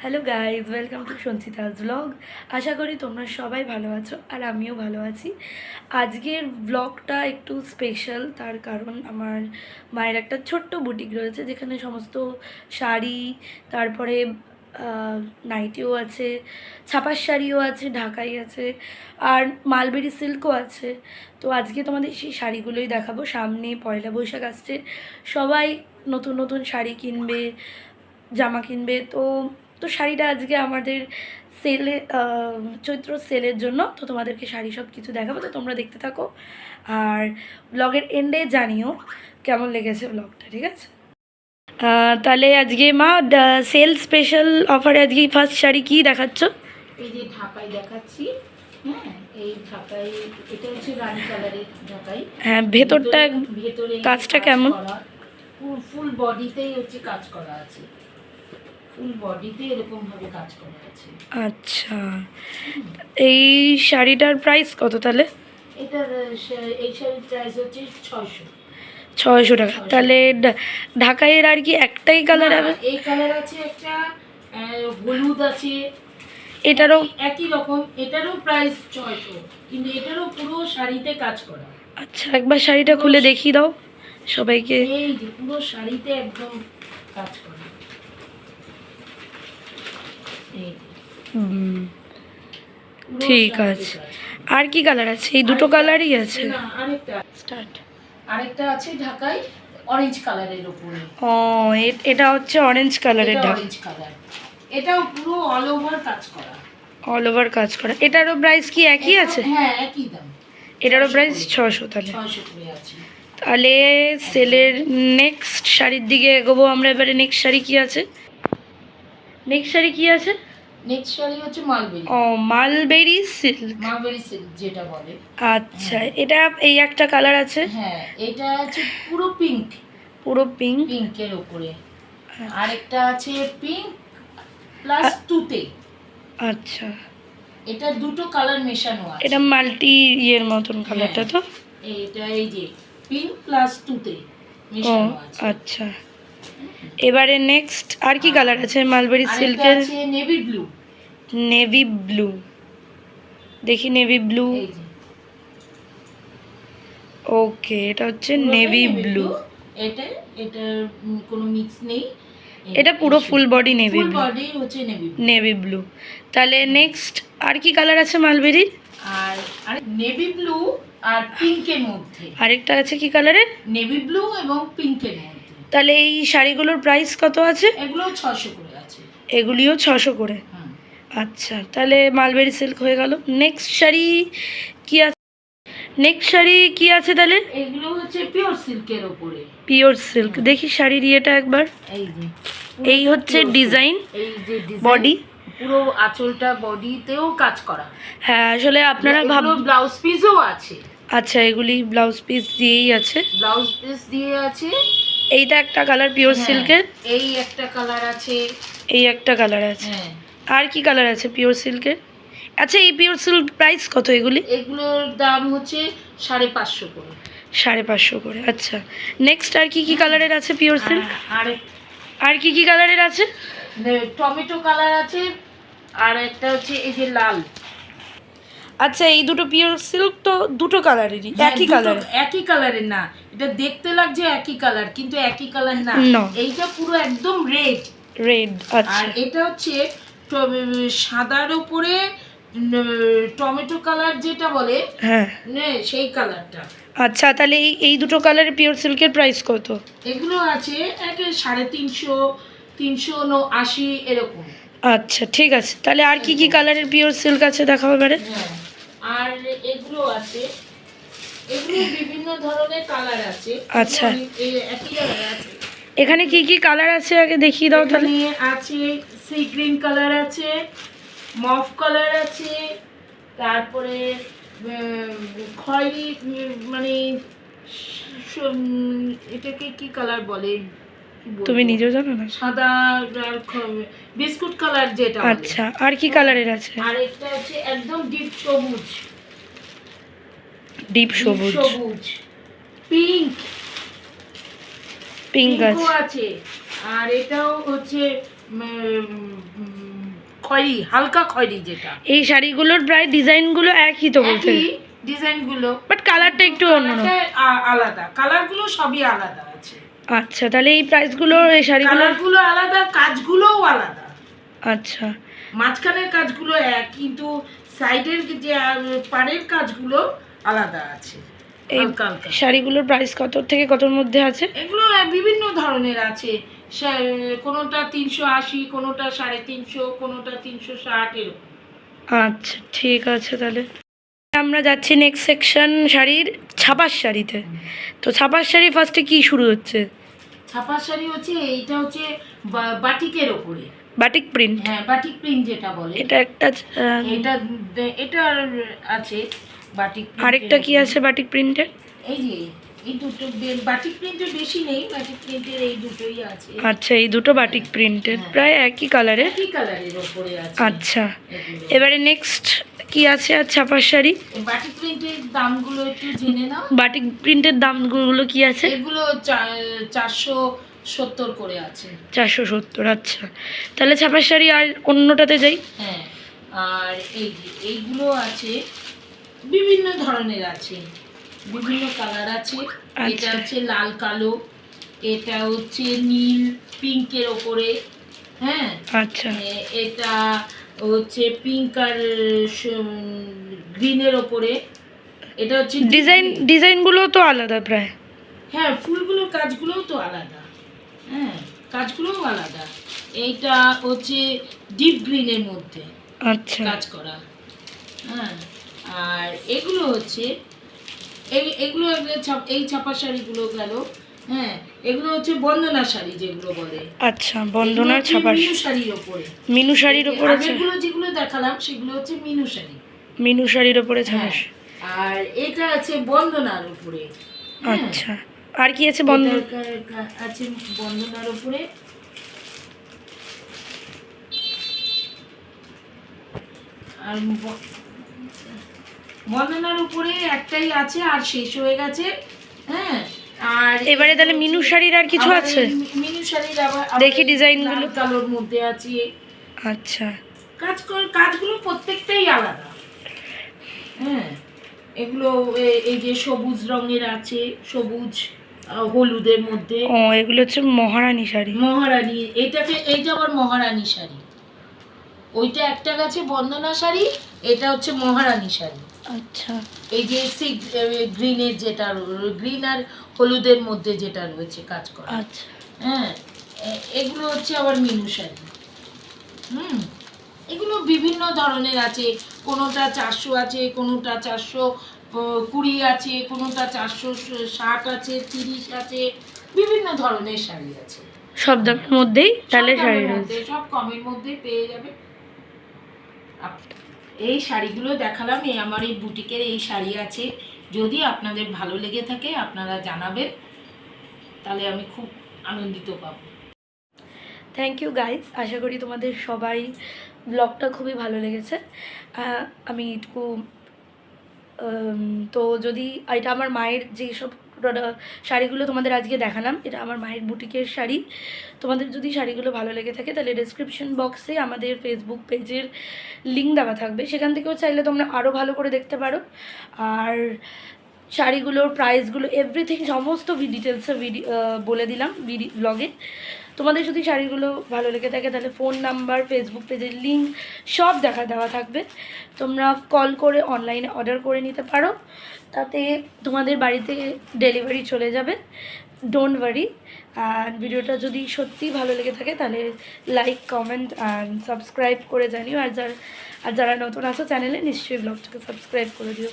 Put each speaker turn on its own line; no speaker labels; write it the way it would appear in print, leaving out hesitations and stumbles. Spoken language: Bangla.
Hello guys, welcome to Sanchita's blog. আশা করি তোমরা সবাই ভালো আছো আর আমিও ভালো আছি। আজকের ব্লগটা একটু স্পেশাল, তার কারণ আমার মায়ের একটা ছোট্ট বুটিক রয়েছে যেখানে সমস্ত শাড়ি, তারপরে নাইটিও আছে, ছাপার শাড়িও আছে, ঢাকাই আছে, আর মালবেরি সিল্কও আছে। তো আজকে তোমাদের সেই শাড়িগুলোই দেখাবো। সামনে পয়লা বৈশাখ আসছে, সবাই নতুন নতুন শাড়ি কিনবে, জামা কিনবে। তো তো শাড়িটা আজকে আমাদের সেলে, চৈত্র সেলের জন্য। তো তোমাদেরকে শাড়ি সব কিছু দেখাবো, তো তোমরা দেখতে থাকো আর ব্লগের এন্ডে জানিও কেমন লেগেছে ব্লগটা, ঠিক আছে? তাহলে আজকে মা সেল স্পেশাল অফারে আজকে ফার্স্ট শাড়ি কি দেখাচ্ছ?
এই যে ঢাকাই দেখাচ্ছি। হ্যাঁ, এই ঢাকাই, এটা হচ্ছে রানী কালারের ঢাকাই।
হ্যাঁ, ভেতরটা
ভেতরে
কাজটা কেমন?
ফুল বডিতেই হচ্ছে কাজ করা আছে, ফুল বডিতে এরকম ভাবে কাজ করা আছে।
আচ্ছা, এই শাড়িটার প্রাইস কত তাহলে?
এটার এই শাড়ির প্রাইস হচ্ছে
600 টাকা। তাহলে ঢাকাইয়ের আর কি একটাই কালার হবে?
এই কালার আছে একটা, হলুদ আছে,
এটারও
একই রকম। এটারও প্রাইস 600, কিন্তু এটারও পুরো শাড়িতে কাজ করা।
আচ্ছা, একবার শাড়িটা খুলে দেখিয়ে দাও সবাইকে।
এই যে পুরো শাড়িতে একদম কাজ করা।
ঠিক আছে। আর কি কালার আছে? এই দুটো কালারই আছে?
না, আরেকটা আছে ঢাকাই অরেঞ্জ কালারের উপরে।
ও, এটা হচ্ছে অরেঞ্জ কালারের ঢাকা।
অরেঞ্জ কালার, এটাও পুরো অল ওভার কাজ করা।
অল ওভার কাজ করা। এটারও প্রাইস কি একই আছে?
হ্যাঁ, একই দাম।
এটারও প্রাইস 600। তাহলে
600 করে আছে।
তাহলে সেলের নেক্সট শাড়ির দিকে এগোবো আমরা এবারে। নেক্সট শাড়ি কি আছে? নেক্সট শাড়ি হচ্ছে মালবেরি। ও, মালবেরি সিল্ক
যেটা বলে।
আচ্ছা, এটা এই একটা কালার আছে।
হ্যাঁ, এটা হচ্ছে পুরো পিঙ্কের উপরে। আরেকটা আছে পিঙ্ক প্লাস তুতে।
আচ্ছা,
এটা দুটো কালার মেশানো আছে।
এটা মাল্টি ইয়ের মতন কালারটা তো।
এটা এই যে পিঙ্ক প্লাস তুতে মেশানো আছে।
আচ্ছা, এবারে নেক্সট আর কি কালার আছে মালবেরি সিল্কের?
আছে
নেভি ব্লু। দেখি নেভি ব্লু। ওকে, এটা হচ্ছে নেভি ব্লু।
এটা কোনো মিক্স নেই,
এটা পুরো full body navy blue. Navy blue. তাহলে নেক্সট আর কি কালার আছে মালবেরি?
আর নেভি ব্লু আর পিঙ্কের মধ্যে
আরেকটা আছে কি কালারের?
নেভি ব্লু এবং পিঙ্কের মধ্যে।
তাহলে এই শাড়িগুলোর প্রাইস কত আছে?
এগুলো 600 করে আছে।
এগুলিও 600 করে। আচ্ছা, তাহলে মালবেরি সিল্ক হয়ে গেল। নেক্সট শাড়ি কি আছে তাহলে?
এগুলো হচ্ছে পিওর সিল্কের উপরে।
Pure silk. দেখি শাড়ির ইয়েটা একবার। এই হচ্ছে ডিজাইন,
এই যে
বডি,
পুরো আঁচলটা বডিতেও কাজ করা।
হ্যাঁ, আসলে আপনারা
ব্লাউজ পিসও আছে।
আচ্ছা, এগুলি ব্লাউজ পিস দিয়েই আছে। এইটা একটা কালার পিওর সিল্কের।
এই একটা কালার আছে।
এই একটা কালার আছে। আর কি কালার আছে পিওর সিল্কের? আচ্ছা, এই পিওর সিল্ক প্রাইস কত?
এগুলোর দাম হচ্ছে 550 করে।
550 করে। আচ্ছা, নেক্সট আর কি কালারের আছে পিওর সিল্ক? আর কি কালারের আছে?
টমেটো কালার আছে, আর একটা হচ্ছে এই যে লাল।
আচ্ছা, এই দুটো পিওর সিল্ক তো দুটো কালারেরই,
একই কালারের না। এটা দেখতে লাগছে একই কালার, কিন্তু একই কালার না। এইটা পুরো একদম রেড।
আচ্ছা,
আর এটা হচ্ছে সাদার উপরে টমেটো কালার যেটা বলে, হ্যাঁ, সেই কালারটা।
আচ্ছা, তাহলে এই দুটো কালারের পিওর সিল্কের প্রাইস কত?
এগুলো আছে 350, 380 এরকম।
আচ্ছা, ঠিক আছে। তাহলে আর কি কালারের পিওর সিল্ক আছে দেখাও এবারে।
আর এগুলো আছে, এগুলো বিভিন্ন ধরনের কালার আছে।
আচ্ছা,
একই কালার আছে।
এখানে কি কালার আছে আগে দেখিয়ে দাও তাহলে।
আছে সি গ্রিন কালার আছে, মফ কালার আছে, তারপরে খয়েরি, মানে এটাকে কি কালার বলে
তুমি নিজেও জানো না?
সাদা আর বিস্কুট কালার যেটা।
আচ্ছা, আর কি কালারের আছে?
আর একটা হচ্ছে একদম ডিপ সবুজ, পিঙ্ক আছে। আর এটাও হচ্ছে খয়েরি, হালকা খয়েরি যেটা।
এই শাড়িগুলোর প্রায় ডিজাইনগুলো একই তো বলতে,
ডিজাইনগুলো,
বাট কালারটা একটু অন্যরকম,
আলাদা। কালারগুলো সবই আলাদা আছে।
আচ্ছা, তাহলে এই প্রাইসগুলো, এই শাড়িগুলো
কালারগুলো আলাদা, কাজগুলোও আলাদা।
আচ্ছা,
মাঝখানের কাজগুলো এক, কিন্তু সাইডের যে পাড়ের কাজগুলো আলাদা আছে।
এই শাড়িগুলোর প্রাইস কত থেকে কতর মধ্যে আছে?
এগুলো বিভিন্ন ধরনের আছে, কোনোটা 380, কোনোটা 350, কোনোটা 360 এরকম।
আচ্ছা ঠিক আছে, তাহলে আমরা যাচ্ছি নেক্সট সেকশন শাড়ির, ছাপার শাড়িতে। তো ছাপার শাড়ি ফার্স্টে কি শুরু হচ্ছে?
ছাপার শাড়ি হচ্ছে, এইটা হচ্ছে বাটিকের ওপরে,
বাটিক প্রিন্ট।
হ্যাঁ, বাটিক প্রিন্ট যেটা বলে।
এটা একটা,
এটা আছে বাটিক।
আরেকটা কি আছে বাটিক প্রিন্টের?
এই যে এই দুটো বাটিক প্রিন্টের, বেশি নেই, বাটিক প্রিন্টের এই দুটোই আছে।
আচ্ছা, এই দুটো বাটিক প্রিন্টের, প্রায় একই কালারের।
একই কালারের ওপরে আছে।
আচ্ছা, এবারে নেক্সট কি আছে আর ছাপার শাড়ি?
বাটিক প্রিন্টের দামগুলো একটু জেনে নাও।
বাটিক প্রিন্টের দামগুলো কি আছে?
এগুলো 470 করে আছে।
470, আচ্ছা। তাহলে ছাপার শাড়ি আর অন্যটাতে যাই।
হ্যাঁ, আর এইগুলো আছে, বিভিন্ন ধরনের আছে, বিভিন্ন কালার আছে। এটা হচ্ছে লাল কালো, এটা হচ্ছে নীল পিঙ্কের ওপরে, হ্যাঁ।
আচ্ছা,
এটা হচ্ছে পিঙ্ক আর গ্রিনের ওপরে। এটা হচ্ছে
ডিজাইনগুলো তো আলাদা প্রায়।
হ্যাঁ, ফুলগুলোর কাজগুলোও তো আলাদা, হ্যাঁ, কাজগুলোও আলাদা। এইটা হচ্ছে ডিপ গ্রিনের মধ্যে
আচ্ছা
কাজ করা, হ্যাঁ। আর এগুলো হচ্ছে এগুলো এই ছাপা শাড়িগুলো গেল, হ্যাঁ। এগুলো হচ্ছে বন্দনা শাড়ি যেগুলো বলে।
আচ্ছা, বন্দনা ছাপা
মিনু শাড়ির ওপরে।
মিনু শাড়ির ওপরে
যেগুলো দেখালাম সেগুলো হচ্ছে মিনু শাড়ি।
মিনু শাড়ির ওপরে ছাপা।
আর এটা আছে বন্দনার উপরে।
আচ্ছা, আর কি আছে?
আছে বন্দনার উপরে। আর বন্দনার উপরে একটাই আছে, আর শেষ হয়ে গেছে, হ্যাঁ। আর
এবারে তাহলে মিনু শাড়ির আর কিছু আছে?
মিনু শাড়ির আবার
দেখি ডিজাইনগুলো।
কালোর মধ্যে আছে।
আচ্ছা,
কাজগুলো প্রত্যেকটাই আলাদা, হ্যাঁ। এগুলো এই যে সবুজ রঙের আছে, সবুজ হলুদের মধ্যে।
ও, এগুলো হচ্ছে মহারানী শাড়ি।
মহারানী, এইটা আবার মহারানী শাড়ি। ওইটা একটা গেছে বন্দনা শাড়ি, এটা হচ্ছে মহারানী শাড়ি।
আচ্ছা,
এই যে গ্রিনের যেটা, গ্রিন আর হলুদের মধ্যে যেটা রয়েছে কাজ করা,
আচ্ছা,
হ্যাঁ। এগুলো হচ্ছে আবার মিনু শাড়ি। এগুলো বিভিন্ন ধরনের আছে, কোনোটা 400 আছে, কোনোটা 420 আছে, কোনোটা 460 আছে, 30 আছে, বিভিন্ন ধরনের শাড়ি আছে।
সব দামের মধ্যেই তাহলে শাড়ি রয়েছে,
সব কমের মধ্যে পেয়ে যাবে। এই শাড়িগুলো দেখালাম, আমার এই বুটিকের এই শাড়ি আছে। যদি আপনাদের ভালো লেগে থাকে আপনারা জানাবেন, তাহলে আমি খুব আনন্দিত পাব।
থ্যাংক ইউ গাইজ, আশা করি তোমাদের সবাই ব্লগটা খুবই ভালো লেগেছে। আমি একটু তো যদি এটা আমার মায়ের যেসব শাড়িগুলো তোমাদের আজকে দেখালাম, এটা আমার মায়ের বুটিকের শাড়ি। তোমাদের যদি শাড়িগুলো ভালো লেগে থাকে তাহলে ডেসক্রিপশন বক্সে আমাদের ফেসবুক পেজের লিঙ্ক দেওয়া থাকবে, সেখান থেকেও চাইলে তোমরা আরও ভালো করে দেখতে পারো। আর শাড়িগুলোর প্রাইসগুলো এভরিথিং সমস্ত ডিটেলসে বলে দিলাম ব্লগে। তোমাদের যদি শাড়িগুলো ভালো লেগে থাকে তাহলে ফোন নাম্বার, ফেসবুক পেজের লিঙ্ক সব দেওয়া থাকবে। তোমরা কল করে অনলাইনে অর্ডার করে নিতে পারো, তাতে তোমাদের বাড়িতে ডেলিভারি চলে যাবে, ডোন্ট ওয়ারি। আর ভিডিওটা যদি সত্যিই ভালো লেগে থাকে তাহলে লাইক, কমেন্ট অ্যান্ড সাবস্ক্রাইব করে জানিও। আর যারা নতুন আসো চ্যানেলে নিশ্চয়ই ব্লগটাকে সাবস্ক্রাইব করে দিও।